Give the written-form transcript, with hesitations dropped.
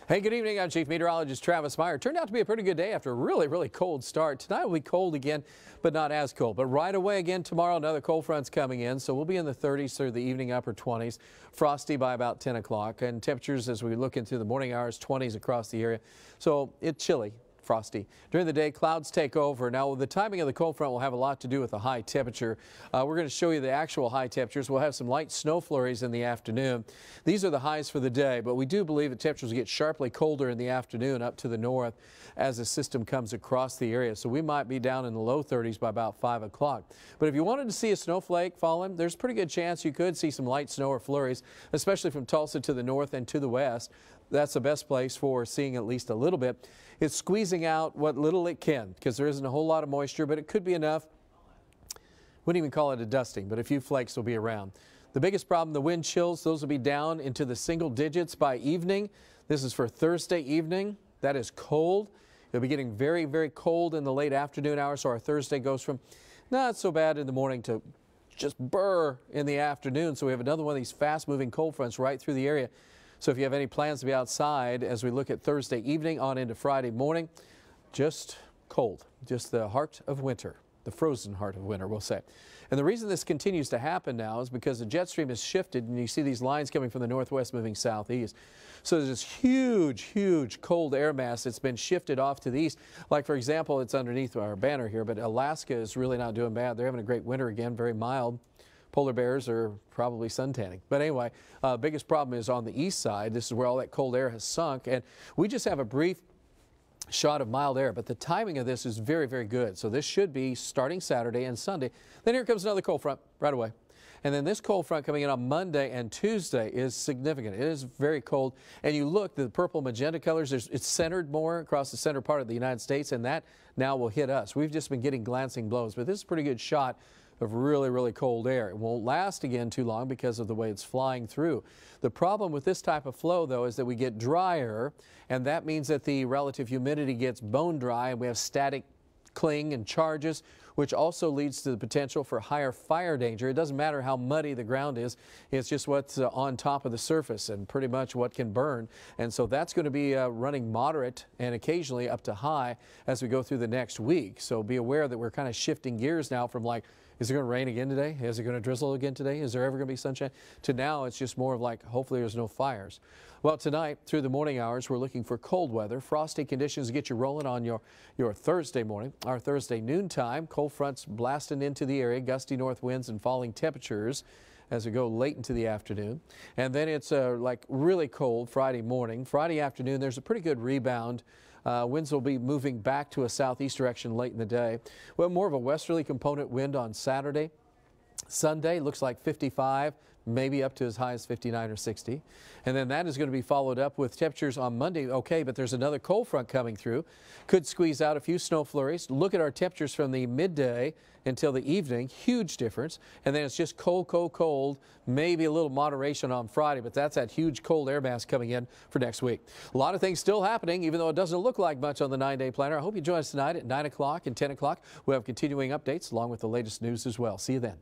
Hey, good evening. I'm Chief Meteorologist Travis Meyer. Turned out to be a pretty good day after a really cold start. Tonight will be cold again, but not as cold. But right away again tomorrow, another cold front's coming in. So we'll be in the 30s through the evening, upper 20s. Frosty by about 10 o'clock. And temperatures as we look into the morning hours, 20s across the area. So it's chilly. Frosty. During the day, clouds take over. Now, the timing of the cold front will have a lot to do with the high temperature. We're going to show you the actual high temperatures. We'll have some light snow flurries in the afternoon. These are the highs for the day, but we do believe the temperatures will get sharply colder in the afternoon up to the north as the system comes across the area. So we might be down in the low 30s by about 5 o'clock. But if you wanted to see a snowflake falling, there's a pretty good chance you could see some light snow or flurries, especially from Tulsa to the north and to the west. That's the best place for seeing at least a little bit. It's squeezing out what little it can because there isn't a whole lot of moisture, but it could be enough. Wouldn't even call it a dusting, but a few flakes will be around. The biggest problem, the wind chills, those will be down into the single digits by evening. This is for Thursday evening. That is cold. It'll be getting very cold in the late afternoon hours, so our Thursday goes from not so bad in the morning to just burr in the afternoon. So we have another one of these fast-moving cold fronts right through the area. So if you have any plans to be outside as we look at Thursday evening on into Friday morning, just cold, just the heart of winter, the frozen heart of winter, we'll say. And the reason this continues to happen now is because the jet stream has shifted and you see these lines coming from the northwest moving southeast. So there's this huge cold air mass that's been shifted off to the east. Like, for example, it's underneath our banner here, but Alaska is really not doing bad. They're having a great winter again, very mild. Polar bears are probably suntanning. But anyway, biggest problem is on the east side. This is where all that cold air has sunk. And we just have a brief shot of mild air, but the timing of this is very good. So this should be starting Saturday and Sunday. Then here comes another cold front right away. And then this cold front coming in on Monday and Tuesday is significant. It is very cold. And you look, the purple magenta colors, it's centered more across the center part of the United States, and that now will hit us. We've just been getting glancing blows, but this is a pretty good shot of really cold air. It won't last again too long because of the way it's flying through. The problem with this type of flow, though, is that we get drier, and that means that the relative humidity gets bone dry, and we have static cling and charges, which also leads to the potential for higher fire danger. It doesn't matter how muddy the ground is, it's just what's on top of the surface and pretty much what can burn. And so that's going to be running moderate and occasionally up to high as we go through the next week. So be aware that we're kind of shifting gears now from like, is it going to rain again today? Is it going to drizzle again today? Is there ever going to be sunshine? To now, it's just more of like, hopefully there's no fires. Well, tonight, through the morning hours, we're looking for cold weather. Frosty conditions get you rolling on your Thursday morning. Our Thursday noontime, cold fronts blasting into the area, gusty north winds and falling temperatures as we go late into the afternoon. And then it's like really cold Friday morning. Friday afternoon, there's a pretty good rebound. Winds will be moving back to a southeast direction late in the day. Well, more of a westerly component wind on Saturday. Sunday looks like 55, maybe up to as high as 59 or 60. And then that is going to be followed up with temperatures on Monday. Okay, but there's another cold front coming through. Could squeeze out a few snow flurries. Look at our temperatures from the midday until the evening. Huge difference. And then it's just cold. Maybe a little moderation on Friday, but that's that huge cold air mass coming in for next week. A lot of things still happening, even though it doesn't look like much on the 9-day planner. I hope you join us tonight at 9 o'clock and 10 o'clock. We'll have continuing updates along with the latest news as well. See you then.